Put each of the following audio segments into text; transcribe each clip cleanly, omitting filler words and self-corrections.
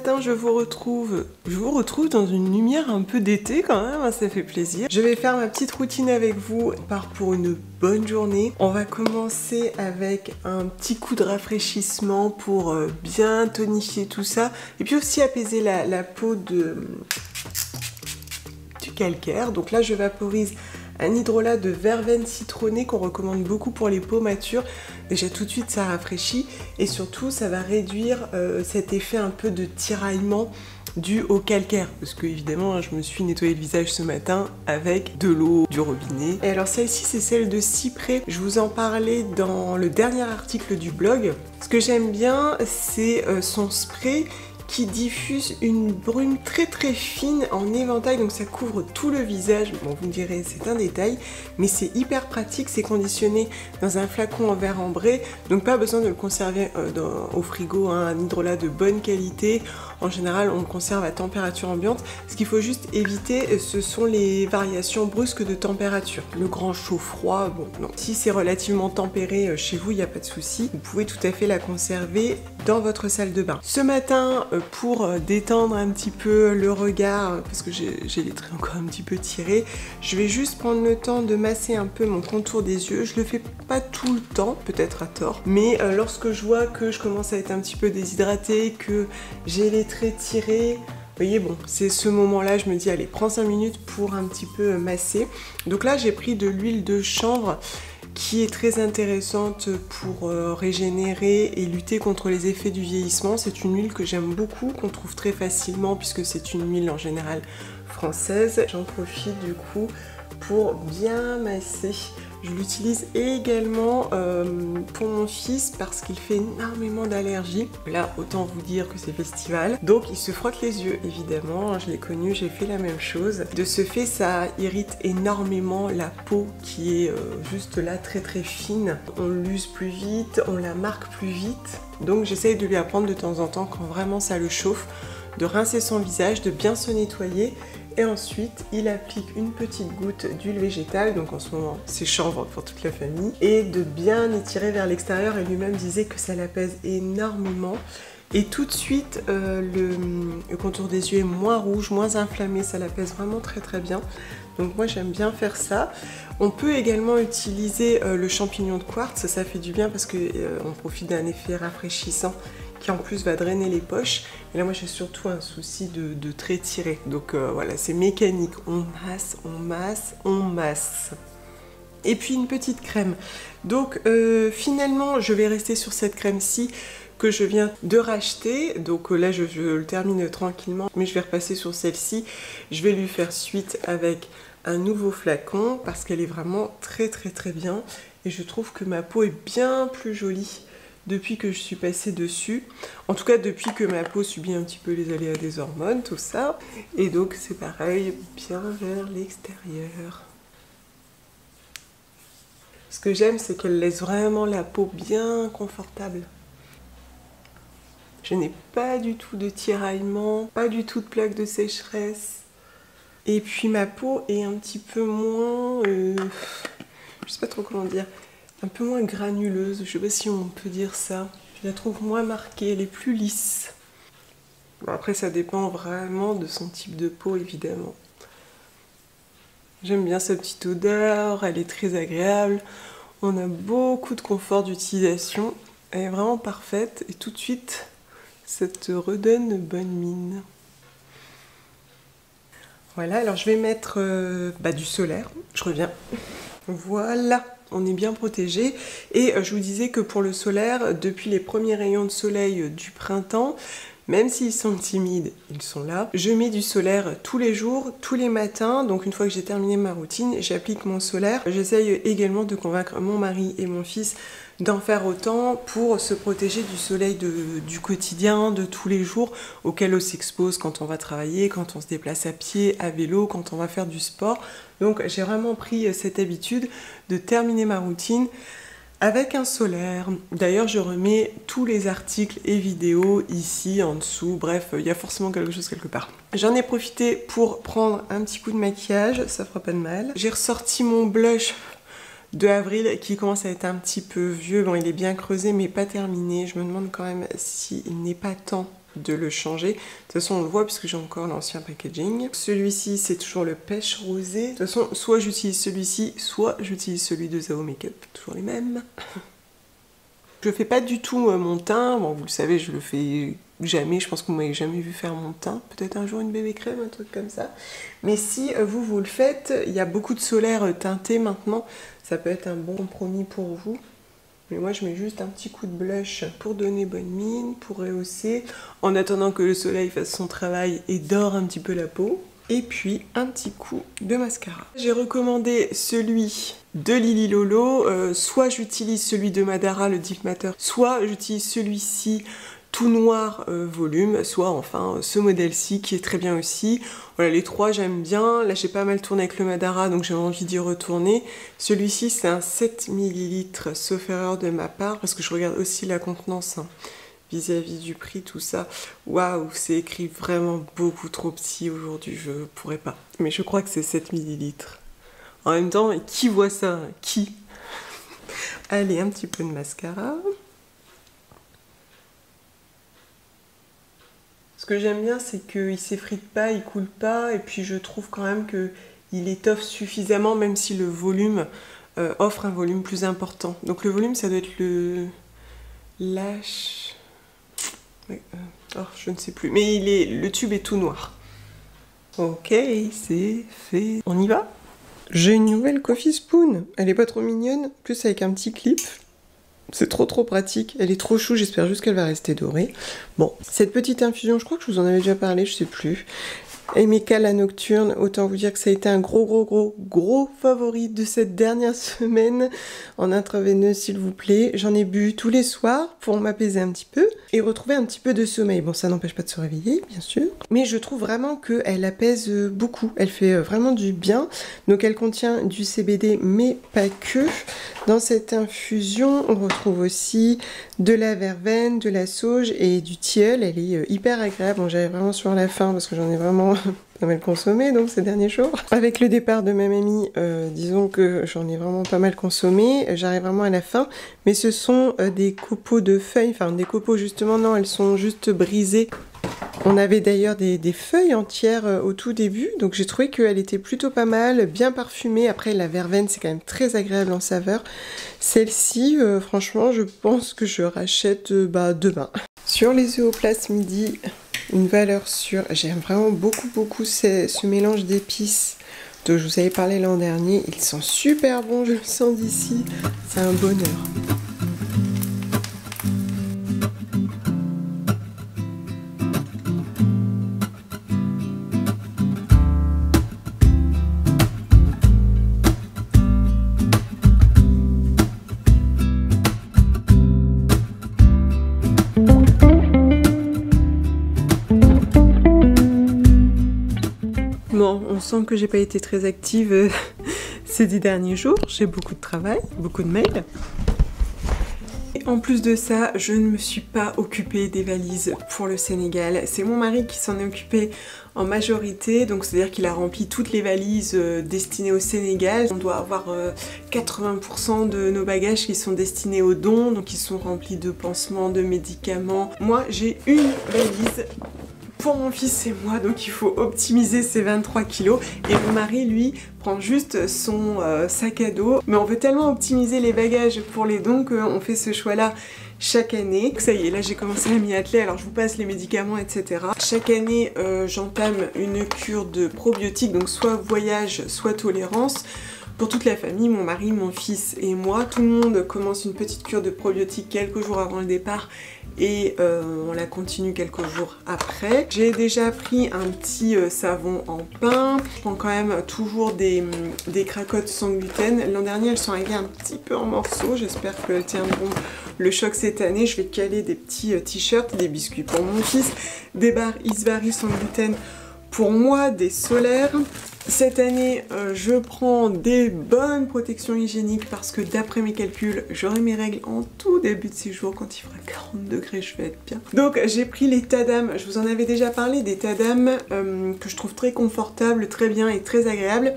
matin je vous retrouve dans une lumière un peu d'été quand même, hein, ça fait plaisir. Je vais faire ma petite routine avec vous, on part pour une bonne journée. On va commencer avec un petit coup de rafraîchissement pour bien tonifier tout ça et puis aussi apaiser la peau du calcaire. Donc là je vaporise un hydrolat de verveine citronnée qu'on recommande beaucoup pour les peaux matures. Déjà tout de suite ça rafraîchit et surtout ça va réduire cet effet un peu de tiraillement dû au calcaire. Parce que évidemment je me suis nettoyé le visage ce matin avec de l'eau du robinet. Et alors celle-ci c'est celle de Cyprès. Je vous en parlais dans le dernier article du blog. Ce que j'aime bien c'est son spray qui diffuse une brume très très fine en éventail, donc ça couvre tout le visage. Bon, vous me direz, c'est un détail, mais c'est hyper pratique, c'est conditionné dans un flacon en verre ambré, donc pas besoin de le conserver au frigo, hein, un hydrolat de bonne qualité. En général, on le conserve à température ambiante. Ce qu'il faut juste éviter, ce sont les variations brusques de température. Le grand chaud-froid, bon, non. Si c'est relativement tempéré chez vous, il n'y a pas de souci. Vous pouvez tout à fait la conserver dans votre salle de bain. Ce matin, pour détendre un petit peu le regard, parce que j'ai les traits encore un petit peu tirés, je vais juste prendre le temps de masser un peu mon contour des yeux. Je le fais pas tout le temps, peut-être à tort, mais lorsque je vois que je commence à être un petit peu déshydratée, que j'ai les traits tirés, vous voyez, bon, c'est ce moment-là, je me dis, allez, prends 5 minutes pour un petit peu masser. Donc là, j'ai pris de l'huile de chanvre qui est très intéressante pour régénérer et lutter contre les effets du vieillissement. C'est une huile que j'aime beaucoup, qu'on trouve très facilement puisque c'est une huile en général française. J'en profite du coup pour bien masser. Je l'utilise également pour mon fils parce qu'il fait énormément d'allergies. Là, autant vous dire que c'est festival. Donc, il se frotte les yeux, évidemment. Je l'ai connu, j'ai fait la même chose. De ce fait, ça irrite énormément la peau qui est juste là, très très fine. On l'use plus vite, on la marque plus vite. Donc, j'essaye de lui apprendre de temps en temps, quand vraiment ça le chauffe, de rincer son visage, de bien se nettoyer. Et ensuite, il applique une petite goutte d'huile végétale, donc en ce moment c'est chanvre pour toute la famille, et de bien étirer vers l'extérieur. Et lui-même disait que ça l'apaise énormément. Et tout de suite, le contour des yeux est moins rouge, moins inflammé, ça l'apaise vraiment très très bien. Donc moi j'aime bien faire ça. On peut également utiliser le champignon de quartz, ça fait du bien parce qu'on profite d'un effet rafraîchissant qui en plus va drainer les poches. Et là moi j'ai surtout un souci de traits tirés. Donc voilà, c'est mécanique, on masse, on masse, on masse. Et puis une petite crème. Donc finalement je vais rester sur cette crème-ci que je viens de racheter. Donc là je le termine tranquillement, mais je vais repasser sur celle-ci. Je vais lui faire suite avec un nouveau flacon parce qu'elle est vraiment très très très bien. Et je trouve que ma peau est bien plus jolie depuis que je suis passée dessus, en tout cas depuis que ma peau subit un petit peu les aléas des hormones, tout ça. Et donc c'est pareil, bien vers l'extérieur. Ce que j'aime, c'est qu'elle laisse vraiment la peau bien confortable. Je n'ai pas du tout de tiraillement, pas du tout de plaques de sécheresse. Et puis ma peau est un petit peu moins... je sais pas trop comment dire... un peu moins granuleuse, je sais pas si on peut dire ça. Je la trouve moins marquée, elle est plus lisse. Bon, après ça dépend vraiment de son type de peau évidemment. J'aime bien sa petite odeur, elle est très agréable. On a beaucoup de confort d'utilisation. Elle est vraiment parfaite et tout de suite ça te redonne bonne mine. Voilà, alors je vais mettre du solaire, je reviens. Voilà. On est bien protégé. Et je vous disais que pour le solaire, depuis les premiers rayons de soleil du printemps, même s'ils sont timides, ils sont là. Je mets du solaire tous les jours, tous les matins. Donc une fois que j'ai terminé ma routine, j'applique mon solaire. J'essaye également de convaincre mon mari et mon fils d'en faire autant pour se protéger du soleil du quotidien, de tous les jours, auquel on s'expose quand on va travailler, quand on se déplace à pied, à vélo, quand on va faire du sport. Donc j'ai vraiment pris cette habitude de terminer ma routine avec un solaire. D'ailleurs, je remets tous les articles et vidéos ici, en dessous. Bref, il y a forcément quelque chose quelque part. J'en ai profité pour prendre un petit coup de maquillage, ça fera pas de mal. J'ai ressorti mon blush de avril qui commence à être un petit peu vieux. Bon, il est bien creusé, mais pas terminé. Je me demande quand même s'il n'est pas temps de le changer. De toute façon on le voit puisque j'ai encore l'ancien packaging. Celui-ci c'est toujours le pêche rosé. De toute façon soit j'utilise celui-ci, soit j'utilise celui de Zao Makeup. Toujours les mêmes. Je fais pas du tout mon teint, bon vous le savez je le fais jamais, je pense que vous m'avez jamais vu faire mon teint, peut-être un jour une bébé crème, un truc comme ça. Mais si vous le faites, il y a beaucoup de solaire teinté maintenant, ça peut être un bon compromis pour vous. Mais moi je mets juste un petit coup de blush pour donner bonne mine, pour rehausser, en attendant que le soleil fasse son travail et dore un petit peu la peau. Et puis un petit coup de mascara. J'ai recommandé celui de Lily Lolo, soit j'utilise celui de Madara, le Deep Matter, soit j'utilise celui-ci tout noir volume, soit enfin ce modèle-ci qui est très bien aussi. Voilà, les trois j'aime bien. Là j'ai pas mal tourné avec le Madara donc j'ai envie d'y retourner. Celui-ci c'est un 7 ml sauf erreur de ma part parce que je regarde aussi la contenance. Hein. Vis-à-vis du prix, tout ça, waouh, c'est écrit vraiment beaucoup trop petit aujourd'hui, je pourrais pas. Mais je crois que c'est 7 ml. En même temps, qui voit ça? Qui? Allez, un petit peu de mascara. Ce que j'aime bien, c'est qu'il s'effrite pas, il coule pas, et puis je trouve quand même qu'il étoffe suffisamment, même si le volume offre un volume plus important. Donc le volume, ça doit être le Lash... oh, je ne sais plus, mais le tube est tout noir. Ok, c'est fait. On y va? J'ai une nouvelle coffee spoon. Elle est pas trop mignonne, plus avec un petit clip. C'est trop pratique. Elle est trop chou, j'espère juste qu'elle va rester dorée. Bon, cette petite infusion, je crois que je vous en avais déjà parlé, je sais plus. Emeka la nocturne, autant vous dire que ça a été un gros favori de cette dernière semaine en intraveineuse s'il vous plaît. J'en ai bu tous les soirs pour m'apaiser un petit peu et retrouver un petit peu de sommeil. Bon ça n'empêche pas de se réveiller bien sûr, mais je trouve vraiment qu'elle apaise beaucoup, elle fait vraiment du bien. Donc elle contient du CBD mais pas que. Dans cette infusion on retrouve aussi de la verveine, de la sauge et du tilleul. Elle est hyper agréable, bon j'avais vraiment sur la faim parce que j'en ai vraiment pas mal consommé donc ces derniers jours. Avec le départ de ma mamie, disons que j'en ai vraiment pas mal consommé, j'arrive vraiment à la fin, mais ce sont des copeaux de feuilles, enfin des copeaux justement, non elles sont juste brisées. On avait d'ailleurs des feuilles entières au tout début, donc j'ai trouvé qu'elle était plutôt pas mal, bien parfumée. Après la verveine c'est quand même très agréable en saveur. Celle-ci, franchement je pense que je rachète demain. Sur les œufs au place midi, une valeur sûre. J'aime vraiment beaucoup ce mélange d'épices dont je vous avais parlé l'an dernier. Ils sont super bons, je le sens d'ici. C'est un bonheur. Bon, on sent que j'ai pas été très active ces 10 derniers jours. J'ai beaucoup de travail, beaucoup de mails. Et en plus de ça, je ne me suis pas occupée des valises pour le Sénégal. C'est mon mari qui s'en est occupé en majorité, donc c'est-à-dire qu'il a rempli toutes les valises destinées au Sénégal. On doit avoir 80% de nos bagages qui sont destinés aux dons, donc ils sont remplis de pansements, de médicaments. Moi, j'ai une valise pour mon fils et moi, donc il faut optimiser ces 23 kilos. Et mon mari, lui, prend juste son sac à dos. Mais on veut tellement optimiser les bagages pour les dons qu'on fait ce choix-là chaque année. Ça y est, là j'ai commencé à m'y atteler, alors je vous passe les médicaments, etc. Chaque année, j'entame une cure de probiotiques, donc soit voyage, soit tolérance. Pour toute la famille, mon mari, mon fils et moi, tout le monde commence une petite cure de probiotiques quelques jours avant le départ et on la continue quelques jours après. J'ai déjà pris un petit savon en pain. Je prends quand même toujours des cracottes sans gluten. L'an dernier, elles sont arrivées un petit peu en morceaux. J'espère qu'elles tiendront le choc cette année. Je vais caler des petits t-shirts, des biscuits pour mon fils, des barres Isvari sans gluten pour moi, des solaires. Cette année, je prends des bonnes protections hygiéniques parce que d'après mes calculs, j'aurai mes règles en tout début de séjour. Quand il fera 40 degrés, je vais être bien. Donc j'ai pris les Tadam, je vous en avais déjà parlé, des Tadam que je trouve très confortables, très bien et très agréables.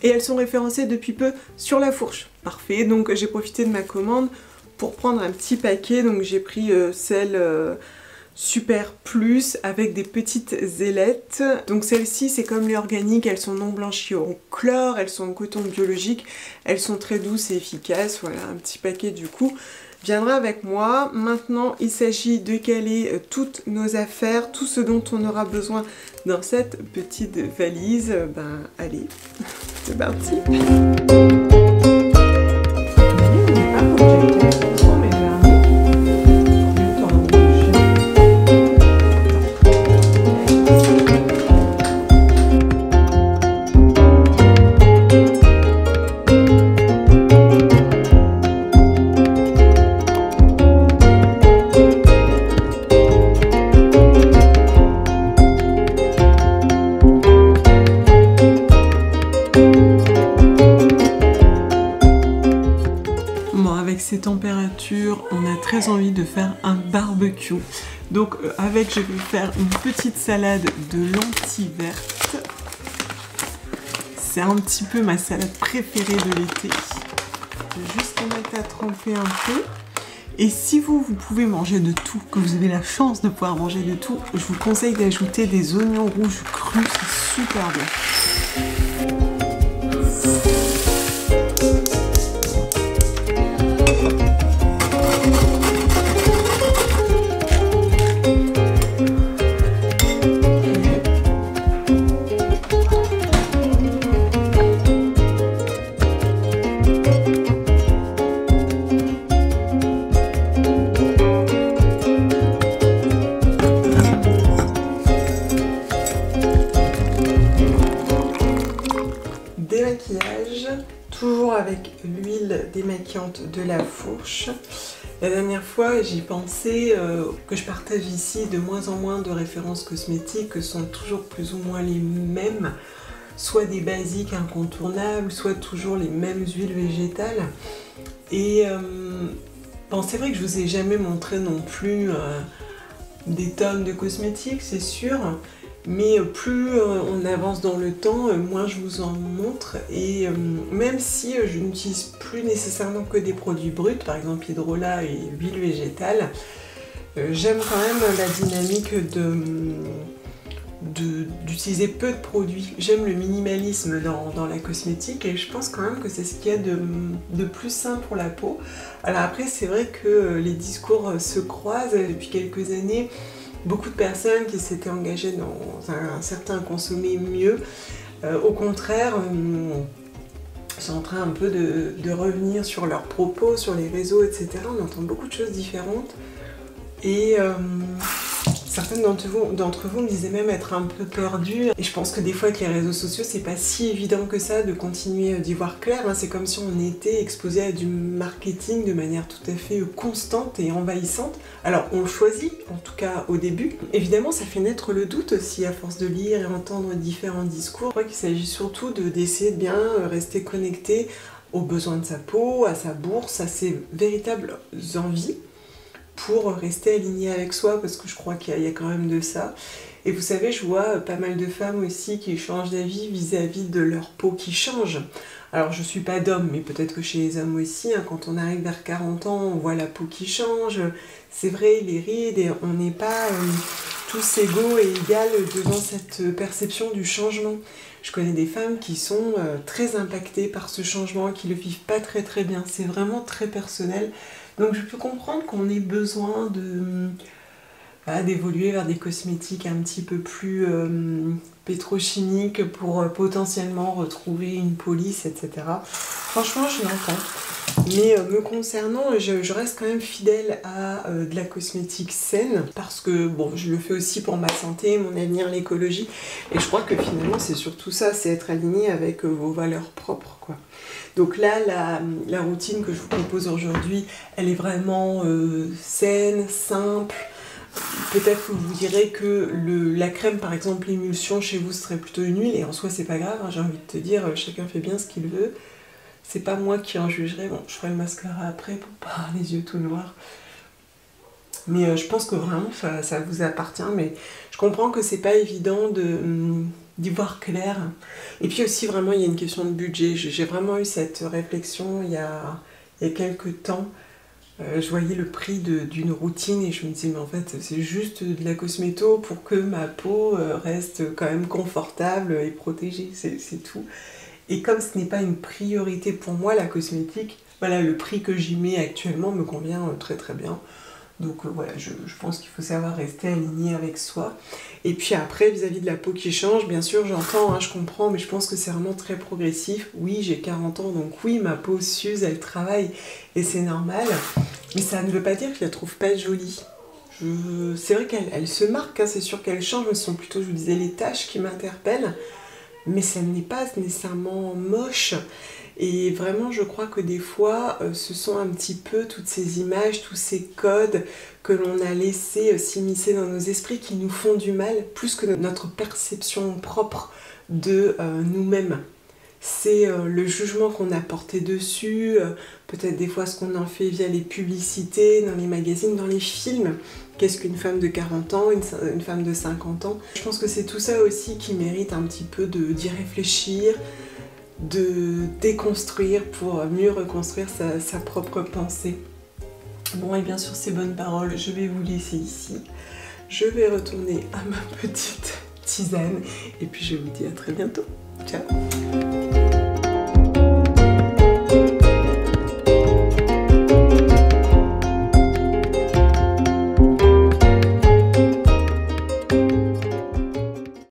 Et elles sont référencées depuis peu sur La Fourche. Parfait, donc j'ai profité de ma commande pour prendre un petit paquet. Donc j'ai pris celle Super Plus avec des petites ailettes. Donc celles-ci, c'est comme les organiques, elles sont non blanchies au chlore, elles sont en coton biologique, elles sont très douces et efficaces. Voilà, un petit paquet du coup viendra avec moi. Maintenant, il s'agit de caler toutes nos affaires, tout ce dont on aura besoin dans cette petite valise. Ben allez, c'est parti. Ces températures, on a très envie de faire un barbecue. Donc avec, je vais faire une petite salade de lentilles vertes. C'est un petit peu ma salade préférée de l'été. Je vais juste en mettre à tremper un peu. Et si vous pouvez manger de tout, que vous avez la chance de pouvoir manger de tout, je vous conseille d'ajouter des oignons rouges crus, c'est super bien. Démaquillage, toujours avec l'huile démaquillante de la fourche. La dernière fois, j'y pensais que je partage ici de moins en moins de références cosmétiques que sont toujours plus ou moins les mêmes, soit des basiques incontournables, soit toujours les mêmes huiles végétales. Et bon, c'est vrai que je vous ai jamais montré non plus des tonnes de cosmétiques, c'est sûr. Mais plus on avance dans le temps, moins je vous en montre. Et même si je n'utilise plus nécessairement que des produits bruts, par exemple hydrolat et huile végétale, j'aime quand même la dynamique d'utiliser peu de produits. J'aime le minimalisme dans la cosmétique et je pense quand même que c'est ce qu'il y a de plus sain pour la peau. Alors après, c'est vrai que les discours se croisent depuis quelques années. Beaucoup de personnes qui s'étaient engagées dans un certain consommer mieux, au contraire, sont en train un peu de revenir sur leurs propos, sur les réseaux, etc. On entend beaucoup de choses différentes et certaines d'entre vous me disaient même être un peu perdues. Et je pense que des fois avec les réseaux sociaux, c'est pas si évident que ça de continuer d'y voir clair. C'est comme si on était exposé à du marketing de manière tout à fait constante et envahissante. Alors on le choisit, en tout cas au début. Évidemment, ça fait naître le doute aussi à force de lire et entendre différents discours. Je crois qu'il s'agit surtout d'essayer de bien rester connecté aux besoins de sa peau, à sa bourse, à ses véritables envies, pour rester aligné avec soi, parce que je crois qu'il y a quand même de ça. Et vous savez, je vois pas mal de femmes aussi qui changent d'avis vis-à-vis de leur peau qui change. Alors je suis pas d'homme, mais peut-être que chez les hommes aussi, quand on arrive vers 40 ans, on voit la peau qui change. C'est vrai, les rides, et on n'est pas tous égaux et égales devant cette perception du changement. Je connais des femmes qui sont très impactées par ce changement, qui le vivent pas très bien. C'est vraiment très personnel. Donc je peux comprendre qu'on ait besoin d'évoluer vers des cosmétiques un petit peu plus pétrochimiques pour potentiellement retrouver une police, etc. Franchement, je l'entends. Mais me concernant, je reste quand même fidèle à de la cosmétique saine, parce que bon, je le fais aussi pour ma santé, mon avenir, l'écologie. Et je crois que finalement, c'est surtout ça, c'est être aligné avec vos valeurs propres, quoi. Donc là, la routine que je vous propose aujourd'hui, elle est vraiment saine, simple. Peut-être que vous direz que la crème, par exemple, l'émulsion, chez vous, serait plutôt une huile. Et en soi, c'est pas grave, j'ai envie de te dire, chacun fait bien ce qu'il veut. C'est pas moi qui en jugerai. Bon, je ferai le mascara après pour pas avoir les yeux tout noirs. Mais je pense que vraiment, ça vous appartient. Mais je comprends que c'est pas évident d'y voir clair. Et puis aussi, vraiment, il y a une question de budget. J'ai vraiment eu cette réflexion il y a quelques temps. Je voyais le prix d'une routine et je me disais mais en fait c'est juste de la cosméto pour que ma peau reste quand même confortable et protégée, c'est tout. Et comme ce n'est pas une priorité pour moi la cosmétique, voilà, le prix que j'y mets actuellement me convient très très bien. Donc voilà, je pense qu'il faut savoir rester aligné avec soi. Et puis après, vis-à-vis de la peau qui change, bien sûr, j'entends, hein, je comprends, mais je pense que c'est vraiment très progressif. Oui, j'ai 40 ans, donc oui, ma peau s'use, elle travaille, et c'est normal. Mais ça ne veut pas dire que je la trouve pas jolie. C'est vrai qu'elle se marque, hein, c'est sûr qu'elle change, mais ce sont plutôt, je vous disais, les taches qui m'interpellent. Mais ça n'est pas nécessairement moche. Et vraiment, je crois que des fois, ce sont un petit peu toutes ces images, tous ces codes que l'on a laissés s'immiscer dans nos esprits qui nous font du mal, plus que notre perception propre de nous-mêmes. C'est le jugement qu'on a porté dessus, peut-être des fois ce qu'on en fait via les publicités, dans les magazines, dans les films. Qu'est-ce qu'une femme de 40 ans, une femme de 50 ans? Je pense que c'est tout ça aussi qui mérite un petit peu d'y réfléchir, de déconstruire pour mieux reconstruire sa propre pensée. Bon, et bien sûr, ces bonnes paroles, je vais vous laisser ici. Je vais retourner à ma petite tisane et puis je vous dis à très bientôt. Ciao!